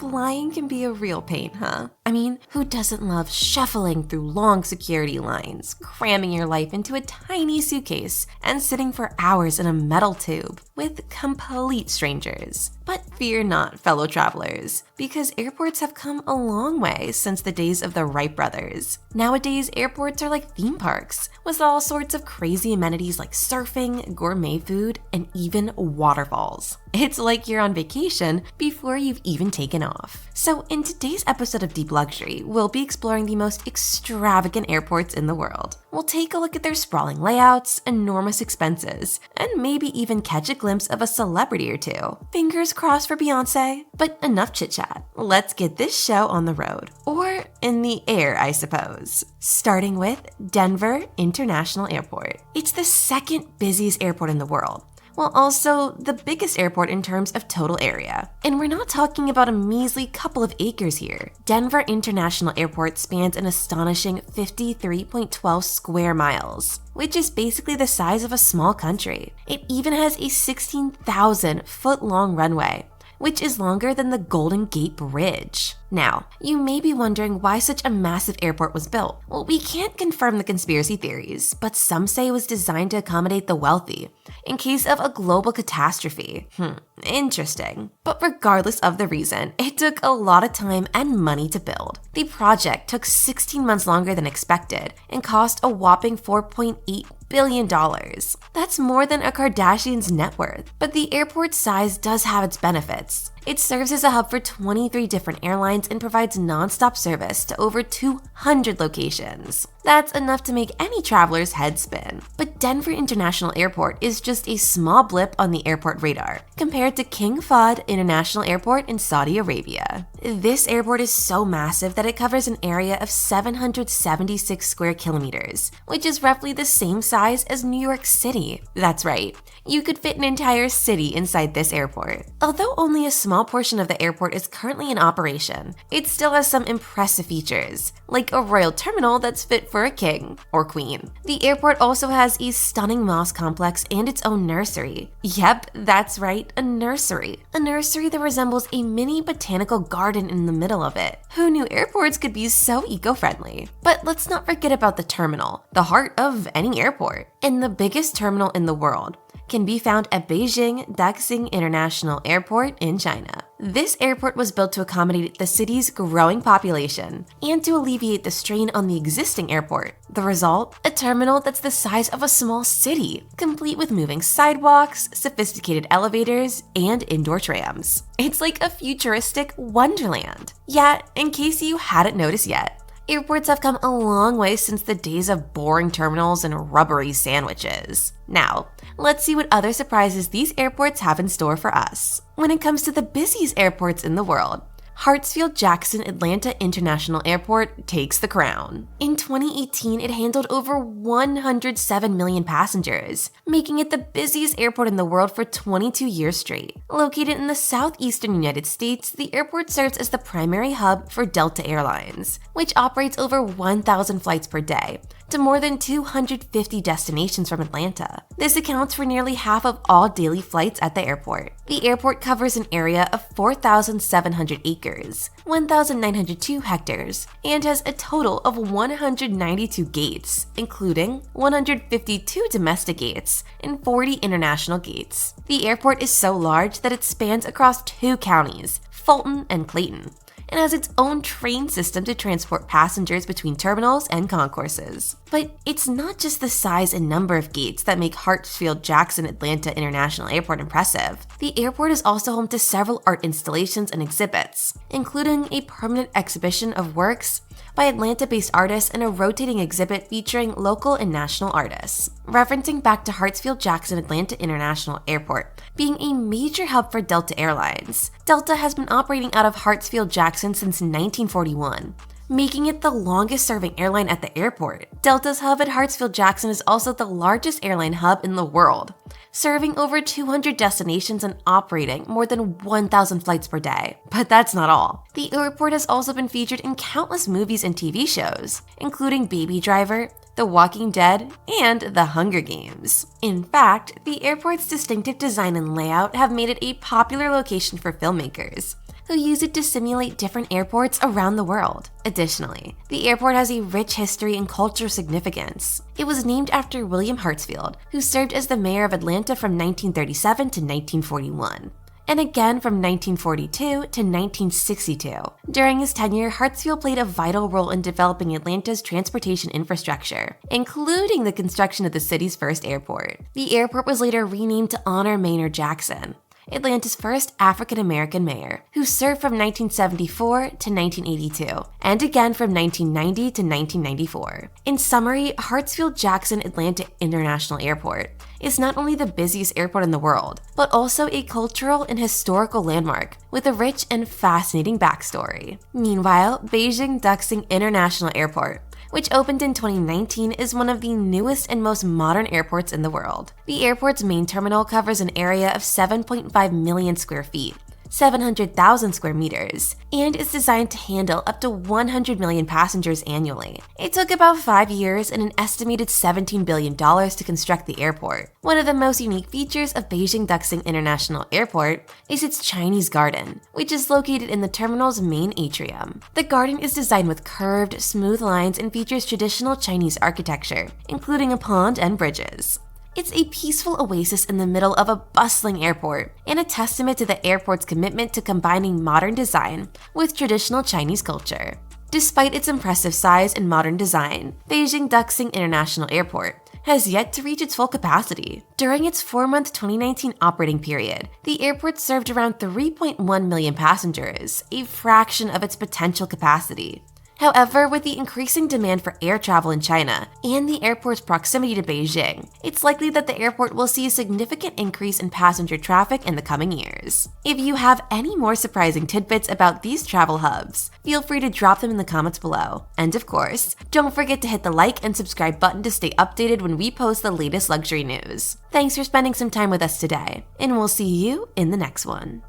flying can be a real pain, huh? I mean, who doesn't love shuffling through long security lines, cramming your life into a tiny suitcase, and sitting for hours in a metal tube with complete strangers? But fear not, fellow travelers, because airports have come a long way since the days of the Wright brothers. Nowadays, airports are like theme parks, with all sorts of crazy amenities like surfing, gourmet food, and even waterfalls. It's like you're on vacation before you've even taken off. So in today's episode of Deep Luxury, we'll be exploring the most extravagant airports in the world. We'll take a look at their sprawling layouts, enormous expenses, and maybe even catch a glimpse of a celebrity or two. Fingers crossed for Beyonce. But enough chit-chat. Let's get this show on the road. Or in the air, I suppose. Starting with Denver International Airport. It's the second busiest airport in the world, while also the biggest airport in terms of total area. And we're not talking about a measly couple of acres here. Denver International Airport spans an astonishing 53.12 square miles, which is basically the size of a small country. It even has a 16,000-foot-long runway, which is longer than the Golden Gate Bridge. Now, you may be wondering why such a massive airport was built. Well, we can't confirm the conspiracy theories, but some say it was designed to accommodate the wealthy in case of a global catastrophe. Interesting. But regardless of the reason, it took a lot of time and money to build. The project took 16 months longer than expected and cost a whopping $4.8 billion. That's more than a Kardashian's net worth. But the airport's size does have its benefits. It serves as a hub for 23 different airlines and provides non-stop service to over 200 locations. That's enough to make any traveler's head spin. But Denver International Airport is just a small blip on the airport radar compared to King Fahd International Airport in Saudi Arabia. This airport is so massive that it covers an area of 776 square kilometers, which is roughly the same size as New York City. That's right, you could fit an entire city inside this airport. Although only a small portion of the airport is currently in operation, it still has some impressive features, like a royal terminal that's fit for a king or queen. The airport also has a stunning mosque complex and its own nursery. Yep, that's right, a nursery. A nursery that resembles a mini botanical garden in the middle of it. Who knew airports could be so eco-friendly? But let's not forget about the terminal, the heart of any airport, and the biggest terminal in the world can be found at Beijing Daxing International Airport in China. This airport was built to accommodate the city's growing population and to alleviate the strain on the existing airport. The result? A terminal that's the size of a small city, complete with moving sidewalks, sophisticated elevators, and indoor trams. It's like a futuristic wonderland. Yeah, in case you hadn't noticed yet, airports have come a long way since the days of boring terminals and rubbery sandwiches. Now, let's see what other surprises these airports have in store for us. When it comes to the busiest airports in the world, Hartsfield-Jackson Atlanta International Airport takes the crown. In 2018, it handled over 107 million passengers, making it the busiest airport in the world for 22 years straight. Located in the southeastern United States, the airport serves as the primary hub for Delta Airlines, which operates over 1,000 flights per day to more than 250 destinations from Atlanta. This accounts for nearly half of all daily flights at the airport. The airport covers an area of 4,700 acres, 1,902 hectares, and has a total of 192 gates, including 152 domestic gates and 40 international gates. The airport is so large that it spans across 2 counties, Fulton and Clayton, and has its own train system to transport passengers between terminals and concourses. But it's not just the size and number of gates that make Hartsfield-Jackson Atlanta International Airport impressive. The airport is also home to several art installations and exhibits, including a permanent exhibition of works by Atlanta-based artists and a rotating exhibit featuring local and national artists. Referencing back to Hartsfield-Jackson Atlanta International Airport being a major hub for Delta Airlines, Delta has been operating out of Hartsfield-Jackson since 1941, making it the longest-serving airline at the airport. Delta's hub at Hartsfield-Jackson is also the largest airline hub in the world, serving over 200 destinations and operating more than 1,000 flights per day. But that's not all. The airport has also been featured in countless movies and TV shows, including Baby Driver, The Walking Dead, and The Hunger Games. In fact, the airport's distinctive design and layout have made it a popular location for filmmakers, who use it to simulate different airports around the world. Additionally, the airport has a rich history and cultural significance. It was named after William Hartsfield, who served as the mayor of Atlanta from 1937 to 1941. And again from 1942 to 1962. During his tenure, Hartsfield played a vital role in developing Atlanta's transportation infrastructure, including the construction of the city's first airport. The airport was later renamed to honor Maynard Jackson, Atlanta's first African-American mayor, who served from 1974 to 1982, and again from 1990 to 1994. In summary, Hartsfield-Jackson Atlanta International Airport is not only the busiest airport in the world, but also a cultural and historical landmark with a rich and fascinating backstory. Meanwhile, Beijing Duxing International Airport, which opened in 2019, is one of the newest and most modern airports in the world. The airport's main terminal covers an area of 7.5 million square feet, 700,000 square meters, and is designed to handle up to 100 million passengers annually. It took about 5 years and an estimated $17 billion to construct the airport. One of the most unique features of Beijing Duxing International Airport is its Chinese garden, which is located in the terminal's main atrium. The garden is designed with curved, smooth lines and features traditional Chinese architecture, including a pond and bridges. It's a peaceful oasis in the middle of a bustling airport and a testament to the airport's commitment to combining modern design with traditional Chinese culture. Despite its impressive size and modern design, Beijing Duxing International Airport has yet to reach its full capacity. During its 4-month 2019 operating period, the airport served around 3.1 million passengers, a fraction of its potential capacity. However, with the increasing demand for air travel in China and the airport's proximity to Beijing, it's likely that the airport will see a significant increase in passenger traffic in the coming years. If you have any more surprising tidbits about these travel hubs, feel free to drop them in the comments below. And of course, don't forget to hit the like and subscribe button to stay updated when we post the latest luxury news. Thanks for spending some time with us today, and we'll see you in the next one.